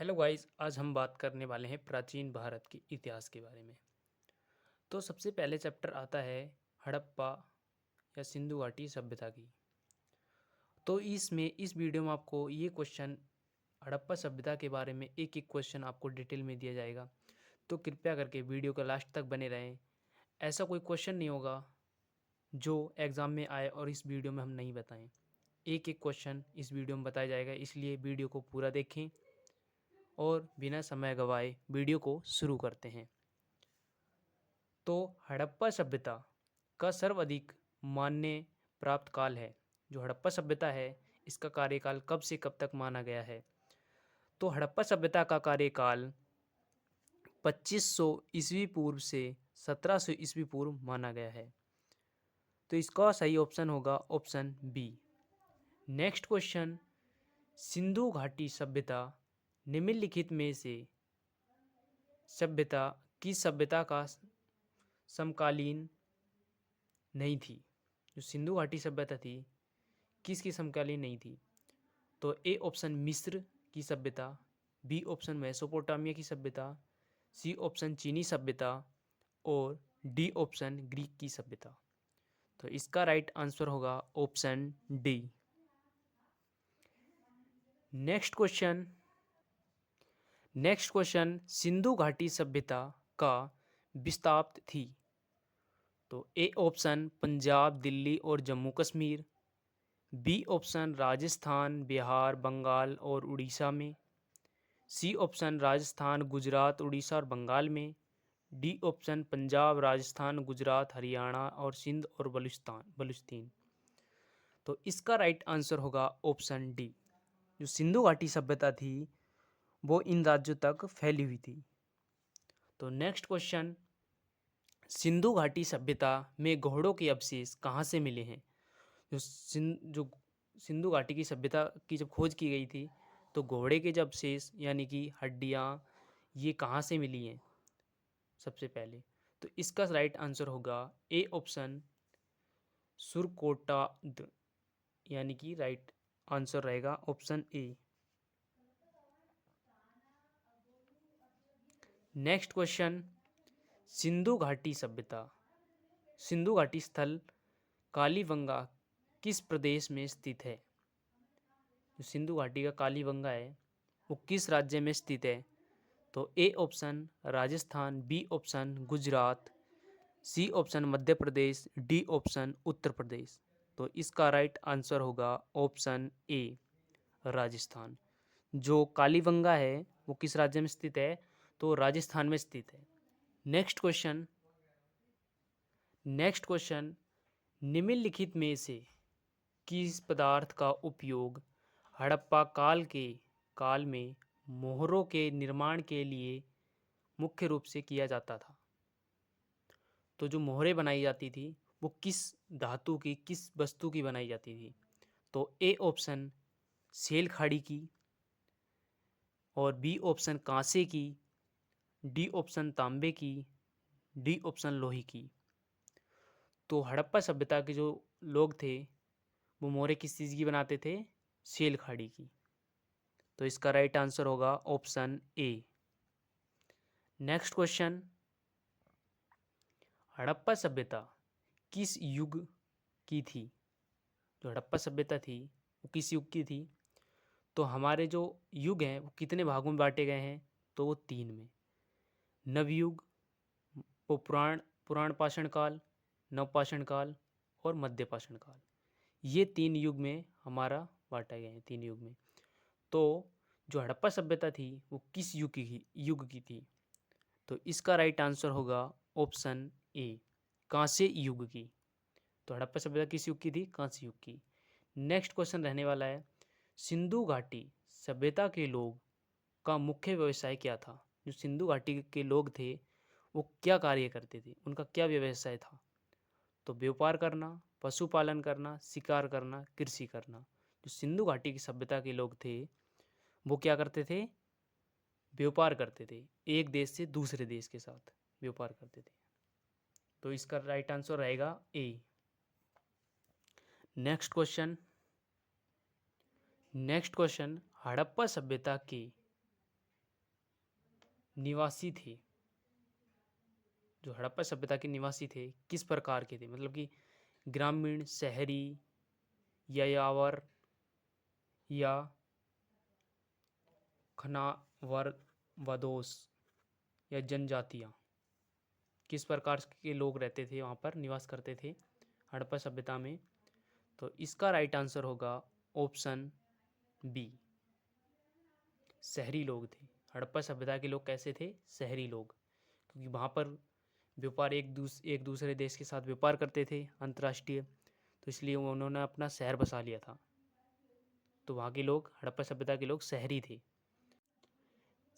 Hello guys, आज हम बात करने वाले हैं प्राचीन भारत के इतिहास के बारे में। तो सबसे पहले चैप्टर आता है हड़प्पा या सिंधु घाटी सभ्यता की। तो इसमें इस वीडियो में आपको ये क्वेश्चन हड़प्पा सभ्यता के बारे में एक एक क्वेश्चन आपको डिटेल में दिया जाएगा। तो कृपया करके वीडियो का लास्ट तक बने रहें। ऐसा कोई क्वेश्चन नहीं होगा जो एग्ज़ाम में आए और इस वीडियो में हम नहीं बताएं। एक एक क्वेश्चन इस वीडियो में बताया जाएगा, इसलिए वीडियो को पूरा देखें और बिना समय गवाए वीडियो को शुरू करते हैं। तो हड़प्पा सभ्यता का सर्वाधिक मान्य प्राप्त काल है। जो हड़प्पा सभ्यता है, इसका कार्यकाल कब से कब तक माना गया है? तो हड़प्पा सभ्यता का कार्यकाल 2500 ईस्वी पूर्व से 1700 ईस्वी पूर्व माना गया है। तो इसका सही ऑप्शन होगा option B. Next question, Sindhu घाटी सभ्यता निम्नलिखित में से सभ्यता किस सभ्यता का समकालीन नहीं थी? जो सिंधु घाटी सभ्यता थी, किसकी समकालीन नहीं थी? तो ए ऑप्शन मिस्र की सभ्यता, बी ऑप्शन मेसोपोटामिया की सभ्यता, सी ऑप्शन चीनी सभ्यता और डी ऑप्शन ग्रीक की सभ्यता। तो इसका राइट आंसर होगा option D. Next question, Sindhu घाटी सभ्यता का विस्तार थी। तो ए ऑप्शन पंजाब, दिल्ली और जम्मू कश्मीर, बी ऑप्शन राजस्थान, बिहार, बंगाल और उड़ीसा में, सी ऑप्शन राजस्थान, गुजरात, उड़ीसा और बंगाल में, डी ऑप्शन पंजाब, राजस्थान, गुजरात, हरियाणा और सिंध और बलूचिस्तान। तो इसका राइट आंसर होगा ऑप्शन डी। जो सिंधु घाटी सभ्यता थी वो इन राज्यों तक फैली हुई थी। तो नेक्स्ट क्वेश्चन, सिंधु घाटी सभ्यता में घोड़ों के अवशेष कहाँ से मिले हैं? जो सिंधु घाटी की सभ्यता की जब खोज की गई थी, तो घोड़े के जब अवशेष यानी कि हड्डियाँ ये कहाँ से मिली हैं सबसे पहले? तो इसका राइट आंसर होगा ए ऑप्शन सुरकोटाद्र, यानी कि राइट आंसर रहेगा option A. Next question, Sindhu घाटी सभ्यता, सिंधु घाटी स्थल कालीबंगा किस प्रदेश में स्थित है? जो सिंधु घाटी का कालीबंगा है वो किस राज्य में स्थित है? तो A option Rajasthan, B option Gujarat, C option Madhya Pradesh, D option Uttar Pradesh. तो इसका राइट आंसर होगा ऑप्शन ए राजस्थान। जो कालीबंगा है वो किस राज्य में स्थित है? तो राजस्थान में स्थित है। नेक्स्ट क्वेश्चन, निम्नलिखित में से किस पदार्थ का उपयोग हड़प्पा काल में मोहरों के निर्माण के लिए मुख्य रूप से किया जाता था? तो जो मोहरें बनाई जाती थी वो किस धातु की, किस वस्तु की बनाई जाती थी? तो ए ऑप्शन सेल खाड़ी की, और बी ऑप्शन कांसे की, डी ऑप्शन तांबे की, डी ऑप्शन लोहे की। तो हड़प्पा सभ्यता के जो लोग थे वो मोहरें किस चीज़ की बनाते थे? सेल खाड़ी की। तो इसका राइट आंसर होगा option A. Next question, Harappa सभ्यता किस युग की थी? जो हड़प्पा सभ्यता थी वो किस युग की थी? तो हमारे जो युग हैं वो कितने भागों में बांटे गए हैं? तो वो 3 में, नवयुग, पुराण पुराण पाषाण काल, नवपाषाण काल और मध्य पाषाण काल। ये 3 युग में हमारा बांटा गया है, 3 युग में। तो जो हड़प्पा सभ्यता थी वो किस युग की थी? तो इसका राइट आंसर होगा ऑप्शन ए कांस्य युग की। तो हड़प्पा सभ्यता किस युग की थी? कांस्य युग की। नेक्स्ट क्वेश्चन रहने वाला है, सिंधु घाटी सभ्यता के लोग का मुख्य व्यवसाय क्या था? जो सिंधु घाटी के लोग थे वो क्या कार्य करते थे, उनका क्या व्यवसाय था? तो व्यापार करना, पशुपालन करना, शिकार करना, कृषि करना। जो सिंधु घाटी की सभ्यता के लोग थे वो क्या करते थे? व्यापार करते थे, एक देश से दूसरे देश के साथ व्यापार करते थे। तो इसका राइट आंसर रहेगा ए। नेक्स्ट क्वेश्चन, हड़प्पा सभ्यता के निवासी थे, जो हड़प्पा सभ्यता के निवासी थे, किस प्रकार के थे? मतलब कि ग्रामीण, शहरी, यायावर या खनावर वदोस या जनजातियाँ, किस प्रकार के लोग रहते थे वहाँ पर, निवास करते थे हड़प्पा सभ्यता में? तो इसका राइट आंसर होगा ऑप्शन बी, शहरी लोग थे। हड़प्पा सभ्यता के लोग कैसे थे? शहरी लोग, क्योंकि वहाँ पर व्यापार एक दूसरे देश के साथ व्यापार करते थे अंतर्राष्ट्रीय, तो इसलिए उन्होंने अपना शहर बसा लिया था। तो वहाँ के लोग, हड़प्पा सभ्यता के लोग शहरी थे।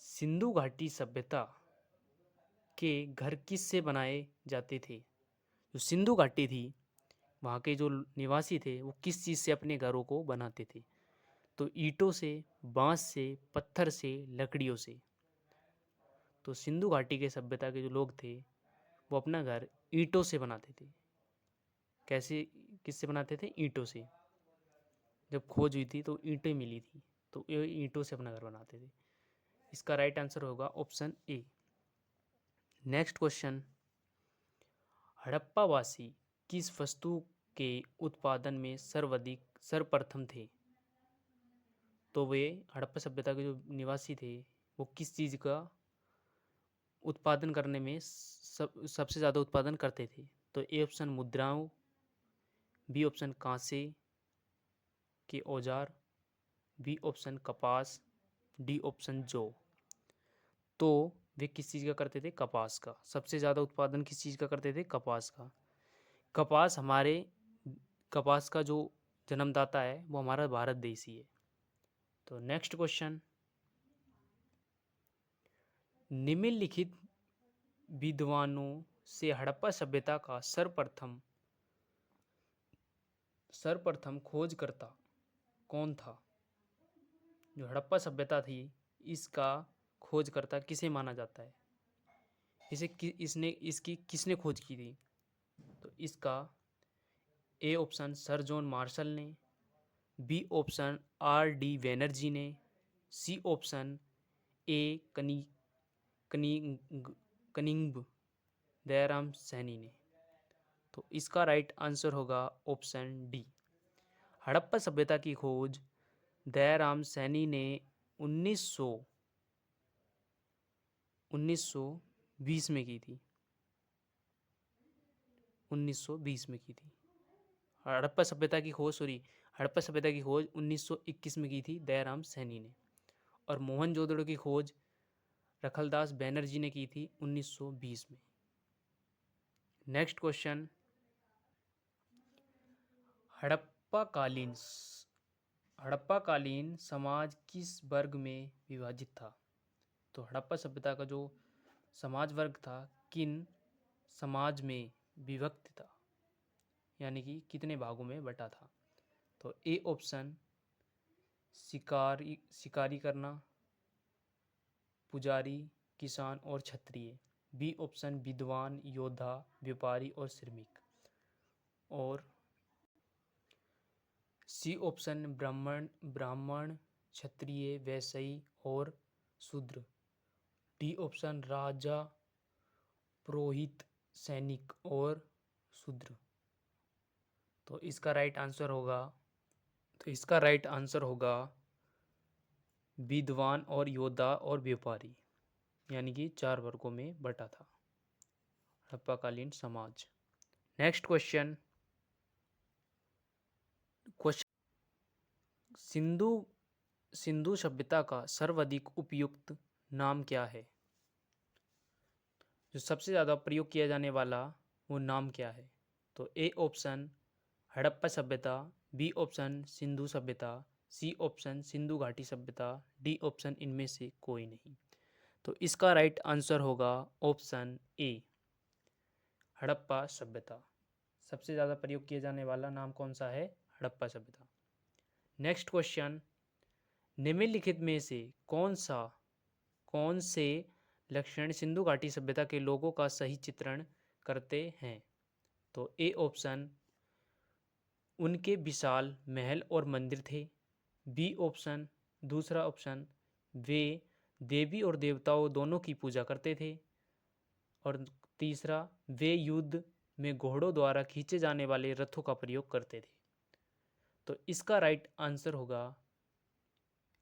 सिंधु घाटी सभ्यता के घर किस से बनाए जाते थे? जो सिंधु घाटी थी, वहाँ के जो निवासी थे वो किस चीज़ से अपने घरों को बनाते थे? तो ईंटों से, बांस से, पत्थर से, लकड़ियों से। तो सिंधु घाटी के सभ्यता के जो लोग थे वो अपना घर ईंटों से बनाते थे। कैसे, किससे बनाते थे? ईंटों से। जब खोज हुई थी तो ईंटें मिली थी, तो ये ईंटों से अपना घर बनाते थे। इसका राइट आंसर होगा ऑप्शन ए। नेक्स्ट क्वेश्चन, हड़प्पावासी किस वस्तु के उत्पादन में सर्वप्रथम थे? तो वे, हड़प्पा सभ्यता के जो निवासी थे, वो किस चीज़ का उत्पादन करने में सबसे ज़्यादा उत्पादन करते थे? तो ए ऑप्शन मुद्राओं, बी ऑप्शन कांसे के औजार, बी ऑप्शन कपास, डी ऑप्शन जौ। तो वे किस चीज़ का करते थे? कपास का। सबसे ज़्यादा उत्पादन किस चीज़ का करते थे? कपास का। कपास का जो जन्मदाता है वो हमारा भारत देश ही है। तो नेक्स्ट क्वेश्चन, निम्नलिखित विद्वानों से हड़प्पा सभ्यता का सर्वप्रथम खोजकर्ता कौन था? जो हड़प्पा सभ्यता थी, इसका खोजकर्ता किसे माना जाता है? इसकी किसने खोज की थी? तो इसका A option sir John Marshall ने, B option R D Banerjee ने, C option A Cunningham Dayaram Saini ने। तो इसका राइट आंसर होगा ऑप्शन डी। हड़प्पा सभ्यता की खोज दयाराम सैनी ने 1920 में की थी। 1920 में की थी। हड़प्पा सभ्यता की खोज 1921 में की थी दयाराम सैनी ने, और मोहनजोदड़ो की खोज रखलदास बैनर्जी ने की थी 1920 में। नेक्स्ट क्वेश्चन, हड़प्पाकालीन समाज किस वर्ग में विभाजित था? तो हड़प्पा सभ्यता का जो समाज वर्ग था किन समाज में विभक्त था, यानी कि कितने भागों में बटा था? तो ए ऑप्शन शिकारी करना, पुजारी, किसान और क्षत्रिय, बी ऑप्शन विद्वान, योद्धा, व्यापारी और श्रमिक, और सी ऑप्शन ब्राह्मण, क्षत्रिय, वैश्य और शूद्र, डी ऑप्शन राजा, पुरोहित, सैनिक और शूद्र। तो इसका राइट आंसर होगा विद्वान और योद्धा और व्यापारी, यानी कि 4 वर्गों में बटा था हड़प्पाकालीन समाज। नेक्स्ट क्वेश्चन, सिंधु सभ्यता का सर्वाधिक उपयुक्त नाम क्या है? जो सबसे ज़्यादा प्रयोग किया जाने वाला वो नाम क्या है? तो ए ऑप्शन हड़प्पा सभ्यता, बी ऑप्शन सिंधु सभ्यता, सी ऑप्शन सिंधु घाटी सभ्यता, डी ऑप्शन इनमें से कोई नहीं। तो इसका राइट आंसर होगा ऑप्शन ए, हड़प्पा सभ्यता। सबसे ज़्यादा प्रयोग किया जाने वाला नाम कौन सा है? हड़प्पा सभ्यता। नेक्स्ट क्वेश्चन, निम्नलिखित में से कौन से लक्षण सिंधु घाटी सभ्यता के लोगों का सही चित्रण करते हैं? तो ए ऑप्शन उनके विशाल महल और मंदिर थे, बी ऑप्शन, दूसरा ऑप्शन वे देवी और देवताओं दोनों की पूजा करते थे। और तीसरा, वे युद्ध में घोड़ों द्वारा खींचे जाने वाले रथों का प्रयोग करते थे। तो इसका राइट आंसर होगा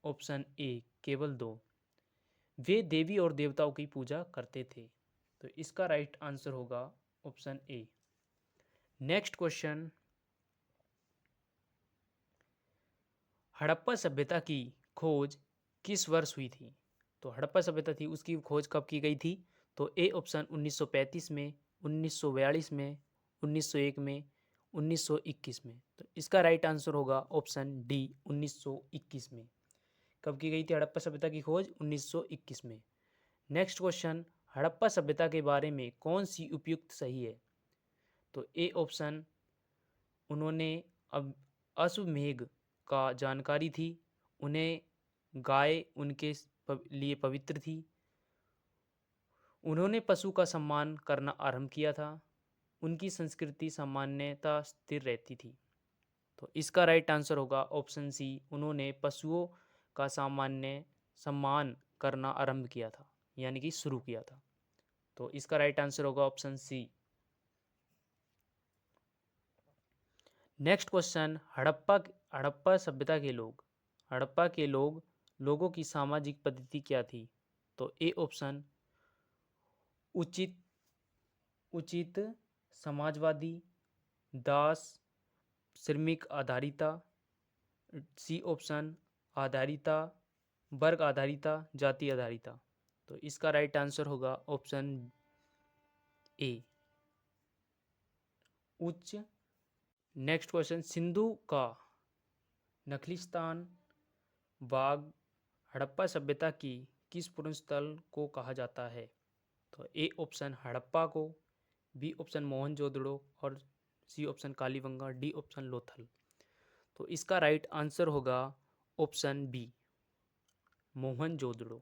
ऑप्शन ए, केवल 2। वे देवी और देवताओं की पूजा करते थे। तो इसका राइट आंसर होगा option A. Next question, Harappa सभ्यता की खोज किस वर्ष हुई थी? तो हड़प्पा सभ्यता थी उसकी खोज कब की गई थी? तो ए ऑप्शन 1935 में, 1942 में, 1901 में, 1921 में। तो इसका राइट आंसर होगा ऑप्शन डी, 1921 में। कब की गई थी हड़प्पा सभ्यता की खोज? 1921 में। नेक्स्ट क्वेश्चन, हड़प्पा सभ्यता के बारे में कौन सी उपयुक्त सही है? तो ए ऑप्शन, उन्होंने अब अश्वमेध का जानकारी थी, उन्हें गाय उनके लिए पवित्र थी, उन्होंने पशु का सम्मान करना आरंभ किया था, उनकी संस्कृति सामान्यतः स्थिर रहती थी। तो इसका राइट आंसर होगा ऑप्शन सी, उन्होंने पशुओं का सम्मान करना आरंभ किया था, यानी कि शुरू किया था। तो इसका राइट आंसर होगा option C. Next question, Harappa सभ्यता के लोग, हड़प्पा के लोगों की सामाजिक पद्धति क्या थी? तो ए ऑप्शन, उचित समाजवादी, दास श्रमिक आधारिता, सी ऑप्शन आधारिता, वर्ग आधारिता, जाति आधारिता। तो इसका राइट आंसर होगा ऑप्शन ए, उच्च। नेक्स्ट क्वेश्चन, सिंधु का नखलिस्तान बाग हड़प्पा सभ्यता की किस पुण्य स्थल को कहा जाता है? तो ए ऑप्शन हड़प्पा को, बी ऑप्शन मोहनजोदड़ो और C option Kalibangan, D option Lothal. तो इसका राइट आंसर होगा option B, Mohenjodaro.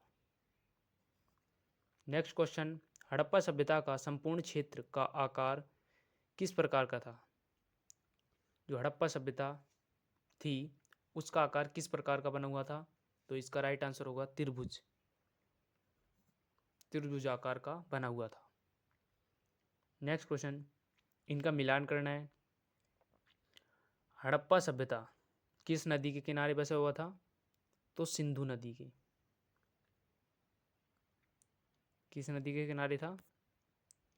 Next question, Harappa सभ्यता का संपूर्ण क्षेत्र का आकार किस प्रकार का था? जो हड़प्पा सभ्यता थी उसका आकार किस प्रकार का बना हुआ था? तो इसका राइट आंसर होगा त्रिभुज, त्रिभुज आकार का बना हुआ था। नेक्स्ट क्वेश्चन, इनका मिलान करना है। हड़प्पा सभ्यता किस नदी के किनारे बसा हुआ था? तो सिंधु नदी के। किस नदी के किनारे था?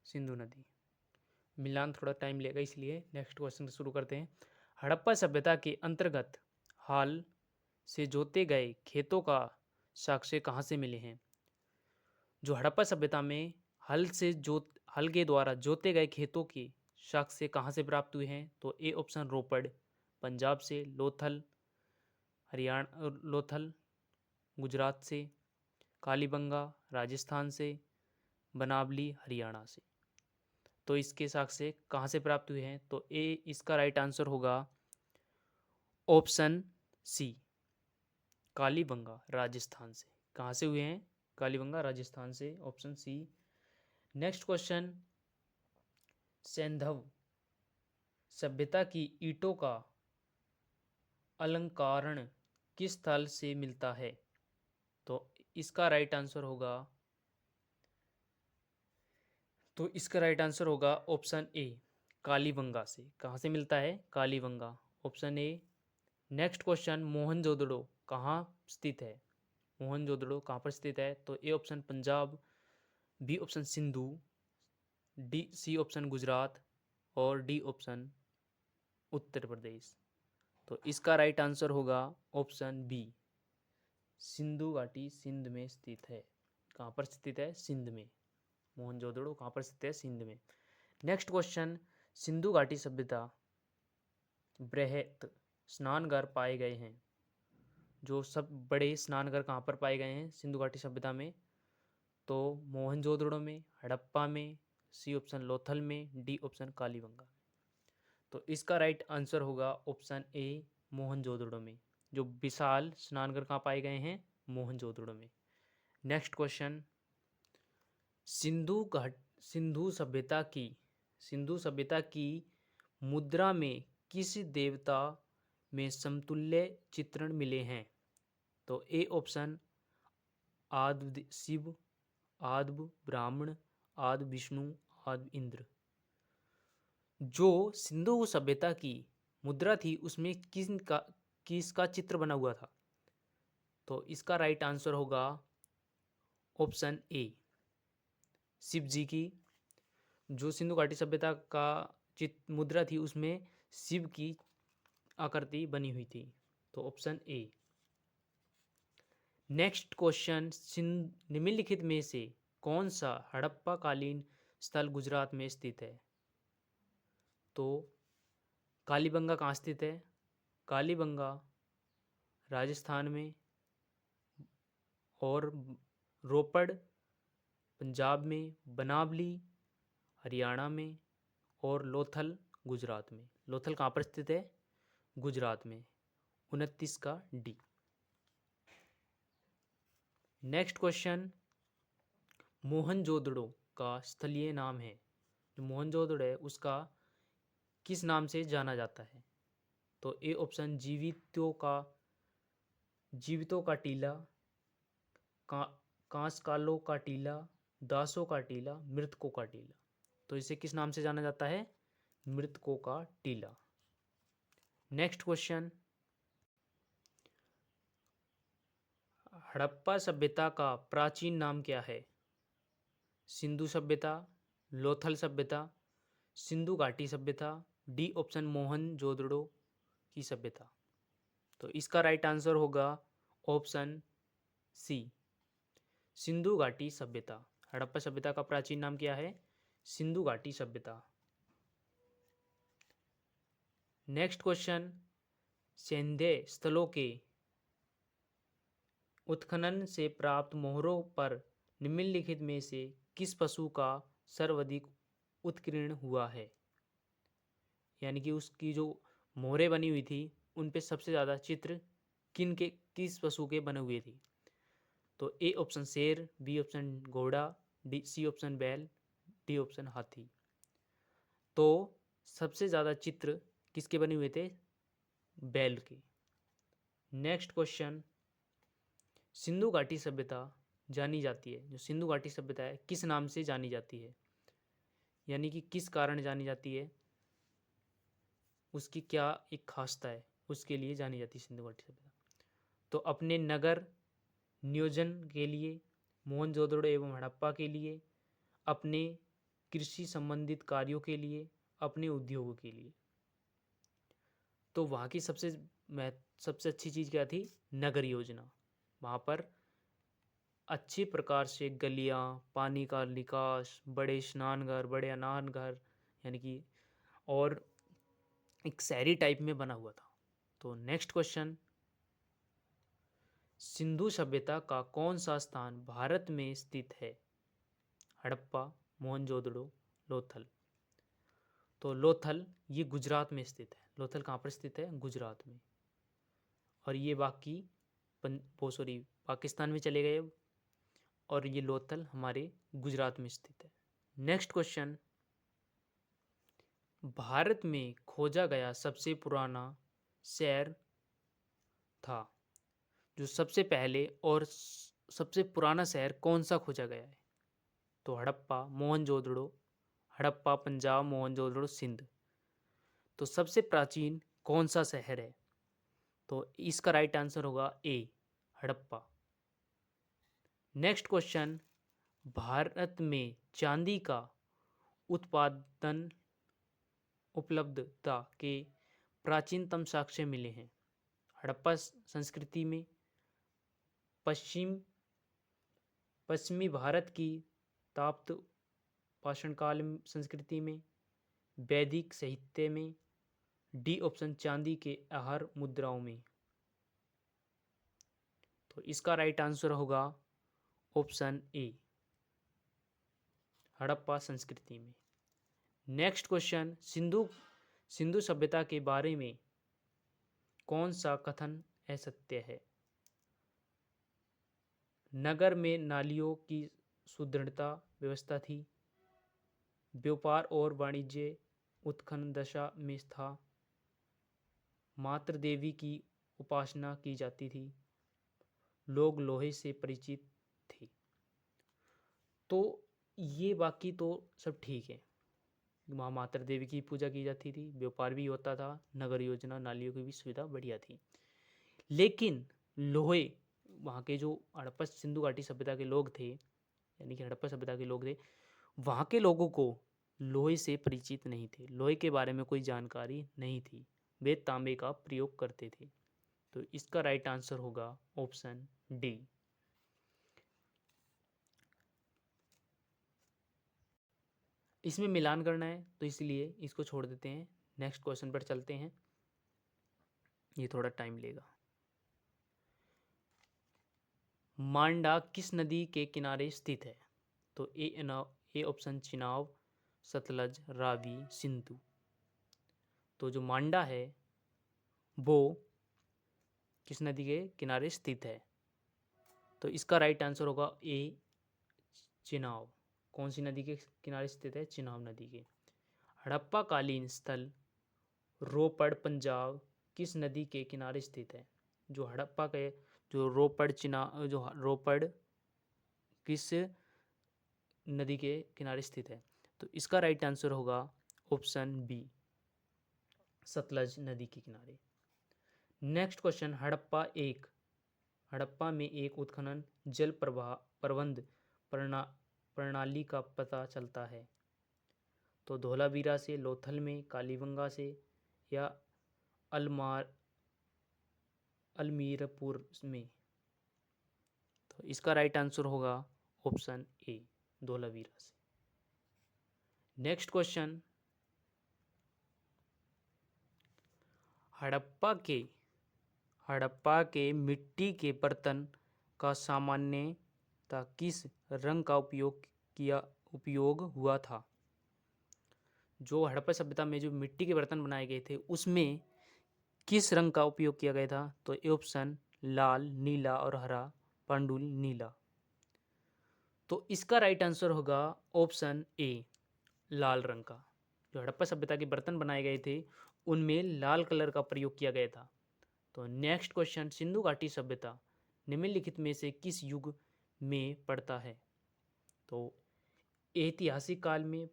सिंधु नदी। मिलान थोड़ा टाइम लेगा, इसलिए नेक्स्ट क्वेश्चन शुरू करते हैं। हड़प्पा सभ्यता के अंतर्गत हाल से जोते गए खेतों का साक्ष्य कहाँ से मिले हैं? जो हड़प्पा सभ्यता में हल के द्वारा जोते गए खेतों के साक्ष्य कहाँ से प्राप्त हुए हैं? तो ए ऑप्शन रोपड़ पंजाब से, लोथल गुजरात से, कालीबंगा राजस्थान से, बनावली हरियाणा से। तो इसके साक्ष्य कहाँ से प्राप्त हुए हैं? तो ए इसका राइट आंसर होगा ऑप्शन सी, कालीबंगा राजस्थान से। कहाँ से हुए हैं? कालीबंगा राजस्थान से, ऑप्शन सी। नेक्स्ट क्वेश्चन, सैंधव सभ्यता की ईंटों का अलंकरण किस स्थल से मिलता है? तो इसका राइट आंसर होगा ऑप्शन ए, कालीबंगा से। कहाँ से मिलता है? Kalibangan, option A. Next question, Mohenjodaro कहाँ स्थित है? मोहनजोदड़ो कहाँ पर स्थित है? तो A option Punjab, B option Sindhu, C option Gujarat और डी ऑप्शन उत्तर प्रदेश। तो इसका राइट आंसर होगा ऑप्शन बी, सिंधु घाटी सिंध में स्थित है। कहाँ पर स्थित है? सिंध में। मोहनजोदड़ो कहाँ पर स्थित है? सिंध में। नेक्स्ट क्वेश्चन, सिंधु घाटी सभ्यता बृहत स्नानघर पाए गए हैं। जो सब बड़े स्नानघर कहाँ पर पाए गए हैं सिंधु घाटी सभ्यता में? तो मोहनजोदड़ो में, हड़प्पा में, सी ऑप्शन लोथल में, डी ऑप्शन कालीबंगा में। तो इसका राइट आंसर होगा ऑप्शन ए, मोहनजोदड़ो में। जो विशाल स्नानघर कहाँ पाए गए हैं? मोहनजोदड़ो में। नेक्स्ट क्वेश्चन, सिंधु सभ्यता की मुद्रा में किस देवता में समतुल्य चित्रण मिले हैं? तो ए ऑप्शन आदि शिव, आदि ब्राह्मण, आदि विष्णु, आदि इंद्र। जो सिंधु सभ्यता की मुद्रा थी उसमें किसका चित्र बना हुआ था? तो इसका राइट आंसर होगा ऑप्शन ए, शिव जी की। जो सिंधु घाटी सभ्यता का मुद्रा थी उसमें शिव की आकृति बनी हुई थी। तो ऑप्शन ए। नेक्स्ट क्वेश्चन, निम्नलिखित में से कौन सा हड़प्पा कालीन स्थल गुजरात में स्थित है? तो कालीबंगा कहाँ स्थित है? कालीबंगा राजस्थान में, और रोपड़ पंजाब में, बनावली हरियाणा में, और लोथल गुजरात में। लोथल कहाँ पर स्थित है? गुजरात में। 29 का डी। नेक्स्ट क्वेश्चन, मोहनजोदड़ो का स्थलीय नाम है। जो मोहनजोदड़ो है उसका किस नाम से जाना जाता है? तो ए ऑप्शन जीवितों का टीला, कांसकालों का टीला, दासों का टीला, मृतकों का टीला। तो इसे किस नाम से जाना जाता है? मृतकों का टीला। नेक्स्ट क्वेश्चन, हड़प्पा सभ्यता का प्राचीन नाम क्या है? सिंधु सभ्यता, लोथल सभ्यता, सिंधु घाटी सभ्यता, डी ऑप्शन मोहनजोदड़ो की सभ्यता। तो इसका राइट आंसर होगा ऑप्शन सी, सिंधु घाटी सभ्यता। हड़प्पा सभ्यता का प्राचीन नाम क्या है? सिंधु घाटी सभ्यता। नेक्स्ट क्वेश्चन, सैंधव स्थलों के उत्खनन से प्राप्त मोहरों पर निम्नलिखित में से किस पशु का सर्वाधिक उत्कीर्ण हुआ है? यानी कि उसकी जो मोहरें बनी हुई थी उन पे सबसे ज़्यादा चित्र किस पशु के बने हुए थे? तो ए ऑप्शन शेर, बी ऑप्शन घोड़ा, सी ऑप्शन बैल, डी ऑप्शन हाथी। तो सबसे ज़्यादा चित्र किसके बने हुए थे? बैल के। नेक्स्ट क्वेश्चन, सिंधु घाटी सभ्यता जानी जाती है, जो सिंधु घाटी सभ्यता है किस नाम से जानी जाती है? यानी कि किस कारण जानी जाती है, उसकी क्या एक खासियत है, उसके लिए जानी जाती है सिंधु घाटी सभ्यता। तो अपने नगर नियोजन के लिए, मोहनजोदड़ो एवं हड़प्पा के लिए, अपने कृषि संबंधित कार्यों के लिए, अपने उद्योगों के लिए। तो वहाँ की सबसे अच्छी चीज़ क्या थी? नगर योजना। वहाँ पर अच्छी प्रकार से गलियाँ, पानी का निकास, बड़े स्नानघर, बड़े अनानघर, यानी कि और एक शहरी टाइप में बना हुआ था। तो नेक्स्ट क्वेश्चन, सिंधु सभ्यता का कौन सा स्थान भारत में स्थित है? हड़प्पा, मोहनजोदड़ो, लोथल। तो लोथल ये गुजरात में स्थित है। लोथल कहाँ पर स्थित है? गुजरात में। और ये बाकी पाकिस्तान में चले गए अब, और ये लोथल हमारे गुजरात में स्थित है। नेक्स्ट क्वेश्चन, भारत में खोजा गया सबसे पुराना शहर था। जो सबसे पहले और सबसे पुराना शहर कौन सा खोजा गया है? तो हड़प्पा, मोहनजोदड़ो, हड़प्पा पंजाब, मोहनजोदड़ो सिंध। तो सबसे प्राचीन कौन सा शहर है? तो इसका राइट आंसर होगा ए, हड़प्पा। नेक्स्ट क्वेश्चन, भारत में चांदी का उत्पादन उपलब्धता के प्राचीनतम साक्ष्य मिले हैं। हड़प्पा संस्कृति में, पश्चिमी भारत की ताप्त पाषाणकाल संस्कृति में, वैदिक साहित्य में, डी ऑप्शन चांदी के आहार मुद्राओं में। तो इसका राइट आंसर होगा ऑप्शन ए, हड़प्पा संस्कृति में। नेक्स्ट क्वेश्चन, सिंधु सभ्यता के बारे में कौन सा कथन असत्य है? नगर में नालियों की सुदृढ़ता व्यवस्था थी, व्यापार और वाणिज्य उत्खनन दशा में था, मातृ देवी की उपासना की जाती थी, लोग लोहे से परिचित थे। तो ये बाकी तो सब ठीक है, वहाँ माता देवी की पूजा की जाती थी, व्यापार भी होता था, नगर योजना नालियों की भी सुविधा बढ़िया थी। लेकिन लोहे, वहाँ के जो हड़प्पा सिंधु घाटी सभ्यता के लोग थे, यानी कि हड़प्पा सभ्यता के लोग थे, वहाँ के लोगों को लोहे से परिचित नहीं थे, लोहे के बारे में कोई जानकारी नहीं थी, वे तांबे का प्रयोग करते थे। तो इसका राइट आंसर होगा ऑप्शन डी। इसमें मिलान करना है तो इसलिए इसको छोड़ देते हैं, नेक्स्ट क्वेश्चन पर चलते हैं, ये थोड़ा टाइम लेगा। मांडा किस नदी के किनारे स्थित है? तो ए ऑप्शन चिनाब, सतलज, रावी, सिंधु। तो जो मांडा है वो किस नदी के किनारे स्थित है? तो इसका राइट आंसर होगा ए चिनाब। कौन सी नदी के किनारे स्थित है? चिनाब नदी के। हड़प्पा कालीन स्थल रोपड़ पंजाब किस नदी के किनारे स्थित है? जो हड़प्पा के जो रोपड़ किस नदी के किनारे स्थित है? तो इसका राइट आंसर होगा ऑप्शन बी, सतलज नदी के किनारे। नेक्स्ट क्वेश्चन, हड़प्पा में एक उत्खनन जल प्रवाह प्रबंध प्रणाली का पता चलता है। तो धोलावीरा से, लोथल में, कालीबंगा से, या अल्मीरपुर में? तो इसका राइट आंसर होगा ऑप्शन ए, धोलावीरा से। नेक्स्ट क्वेश्चन, हड़प्पा के मिट्टी के बर्तन का सामान्यतः किस रंग का उपयोग हुआ था? जो हड़प्पा सभ्यता में जो मिट्टी के बर्तन बनाए गए थे उसमें किस रंग का उपयोग किया गया था? तो ए ऑप्शन लाल, नीला और हरा, पांडुल नीला। तो इसका राइट आंसर होगा ऑप्शन ए, लाल रंग का। जो हड़प्पा सभ्यता के बर्तन बनाए गए थे उनमें लाल कलर का प्रयोग किया गया था। तो नेक्स्ट क्वेश्चन, सिंधु घाटी सभ्यता निम्नलिखित में से किस युग में पड़ता है? तो ऐतिहासिक काल में,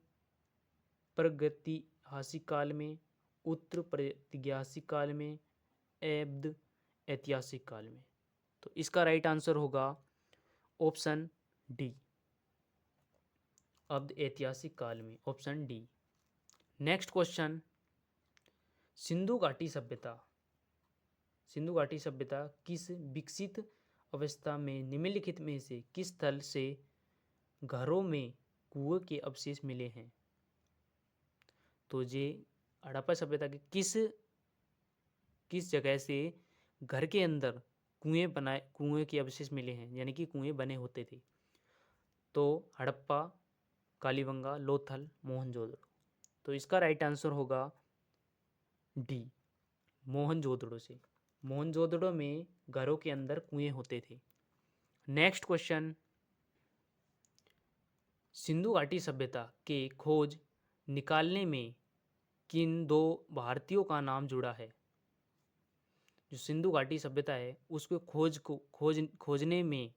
प्रागैतिहासिक काल में, उत्तर प्रागैतिहासिक काल में, एब्द ऐतिहासिक काल में? तो इसका राइट आंसर होगा ऑप्शन डी, अब्द ऐतिहासिक काल में, option D. Next question, Sindhu घाटी सभ्यता किस विकसित अवस्था में निम्नलिखित में से किस स्थल से घरों में कुएं के अवशेष मिले हैं? तो ये हड़प्पा सभ्यता के किस जगह से घर के अंदर कुएं के अवशेष मिले हैं, यानी कि कुएं बने होते थे? तो हड़प्पा, कालीबंगा, लोथल, मोहनजोदड़ो। तो इसका राइट आंसर होगा डी, मोहनजोदड़ो से। मोहनजोदड़ो में घरों के अंदर कुएं होते थे। नेक्स्ट क्वेश्चन, सिंधु घाटी सभ्यता के खोज निकालने में किन दो भारतीयों का नाम जुड़ा है? जो सिंधु घाटी सभ्यता है उसको खोजने में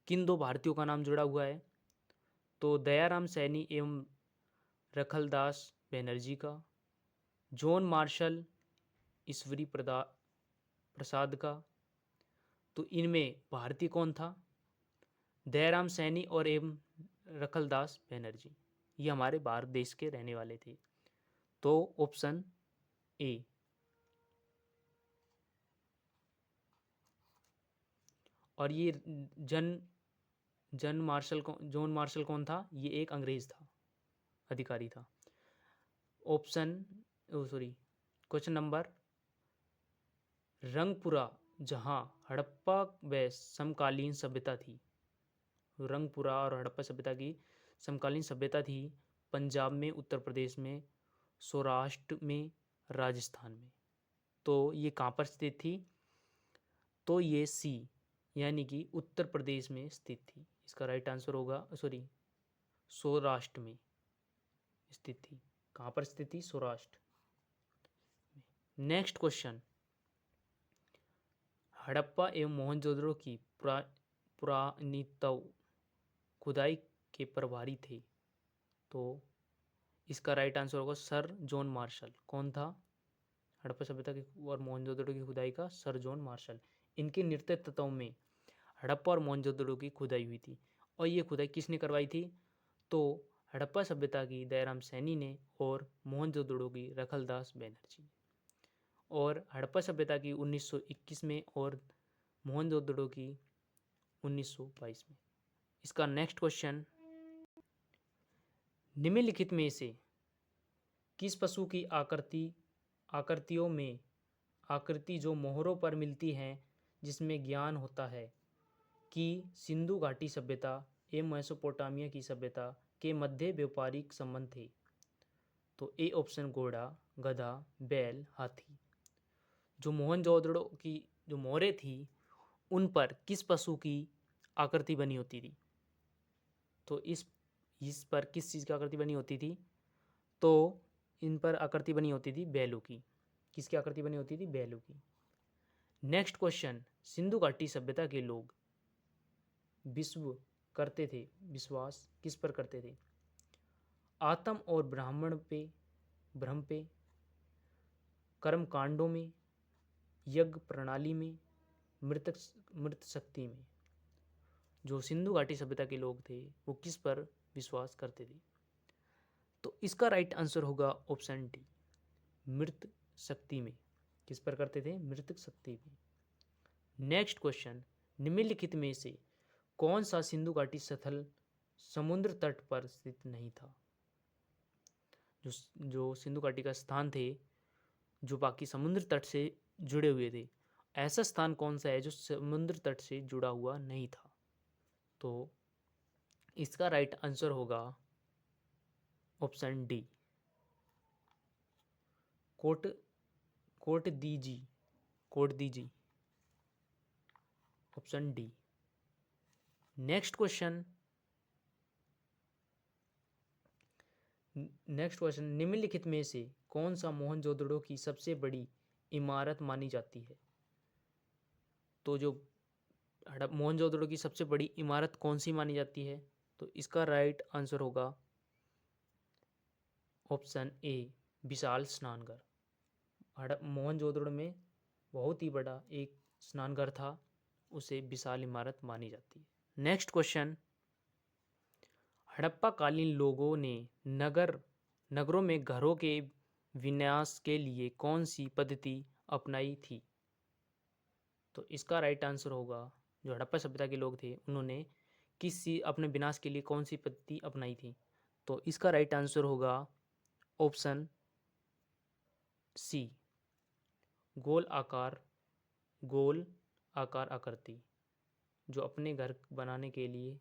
किन दो भारतीयों का नाम जुड़ा हुआ है? तो दयाराम सैनी एवं रखलदास बनर्जी का, जॉन मार्शल, ईश्वरी प्रसाद का। तो इनमें भारतीय कौन था? दयाराम सैनी और एवं रखलदास बनर्जी, ये हमारे भारत देश के रहने वाले थे। तो ऑप्शन ए। और ये जॉन मार्शल कौन था? ये एक अंग्रेज था, अधिकारी था। क्वेश्चन नंबर, रंगपुरा जहां हड़प्पा व समकालीन सभ्यता थी, रंगपुरा और हड़प्पा सभ्यता की समकालीन सभ्यता थी, पंजाब में, उत्तर प्रदेश में, सौराष्ट्र में, राजस्थान में। तो ये कहाँ पर स्थित थी? तो ये सी, यानी कि उत्तर प्रदेश में स्थित थी। इसका राइट आंसर होगा सौराष्ट्र में स्थित थी। कहाँ पर स्थित थी? सौराष्ट्र। नेक्स्ट क्वेश्चन, हड़प्पा एवं मोहनजोदड़ो की पुरातत्व खुदाई के प्रभारी थे? तो इसका राइट आंसर होगा सर जॉन मार्शल। कौन था? हड़प्पा सभ्यता की और मोहनजोदड़ो की खुदाई का सर जॉन मार्शल। इनके नेतृत्व में हड़प्पा और मोहनजोदड़ो की खुदाई हुई थी। और ये खुदाई किसने करवाई थी? तो हड़प्पा सभ्यता की दयाराम सैनी ने और मोहनजोदड़ो की रखलदास बनर्जी ने। और हड़प्पा सभ्यता की 1921 में और मोहनजोदड़ो की 1922 में। इसका नेक्स्ट क्वेश्चन, निम्नलिखित में से किस पशु की आकृतियों में आकृति जो मोहरों पर मिलती हैं जिसमें ज्ञान होता है कि सिंधु घाटी सभ्यता एवं मेसोपोटामिया की सभ्यता के मध्य व्यापारिक संबंध थे? तो ए ऑप्शन घोड़ा, गधा, बैल, हाथी। जो मोहनजोदड़ो की जो मोहरें थी उन पर किस पशु की आकृति बनी होती थी? तो इस पर किस चीज़ की आकृति बनी होती थी? तो इन पर आकृति बनी होती थी बैलों की। किसकी आकृति बनी होती थी? बैलों की। नेक्स्ट क्वेश्चन, सिंधु घाटी सभ्यता के लोग विश्वास किस पर करते थे? आत्म और ब्रह्म पे, कर्म कांडों में, यज्ञ प्रणाली में, मृत शक्ति में। जो सिंधु घाटी सभ्यता के लोग थे वो किस पर विश्वास करते थे? तो इसका राइट आंसर होगा ऑप्शन डी, मृत शक्ति में। किस पर करते थे? मृत शक्ति में। नेक्स्ट क्वेश्चन, निम्नलिखित में से कौन सा सिंधु घाटी स्थल समुद्र तट पर स्थित नहीं था? जो सिंधु घाटी का स्थान थे जो बाकी समुद्र तट से जुड़े हुए थे, ऐसा स्थान कौन सा है जो समुद्र तट से जुड़ा हुआ नहीं था? तो इसका राइट आंसर होगा ऑप्शन डी, कोट दीजी, ऑप्शन डी। नेक्स्ट क्वेश्चन, निम्नलिखित में से कौन सा मोहनजोदड़ो की सबसे बड़ी इमारत मानी जाती है? तो जो मोहनजोदड़ो की सबसे बड़ी इमारत कौन सी मानी जाती है? तो इसका राइट आंसर होगा ऑप्शन ए, विशाल स्नानघर। मोहनजोदड़ो में बहुत ही बड़ा एक स्नानघर था, उसे विशाल इमारत मानी जाती है। नेक्स्ट क्वेश्चन, हड़प्पा कालीन लोगों ने नगरों में घरों के विन्यास के लिए कौन सी पद्धति अपनाई थी? तो इसका राइट आंसर होगा, जो हड़प्पा सभ्यता के लोग थे उन्होंने अपने विनाश के लिए कौन सी पद्धति अपनाई थी? तो इसका राइट आंसर होगा ऑप्शन सी, गोल आकार आकृति। जो अपने घर बनाने के लिए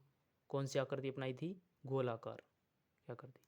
कौन सी आकृति अपनाई थी? गोल आकार आकृति।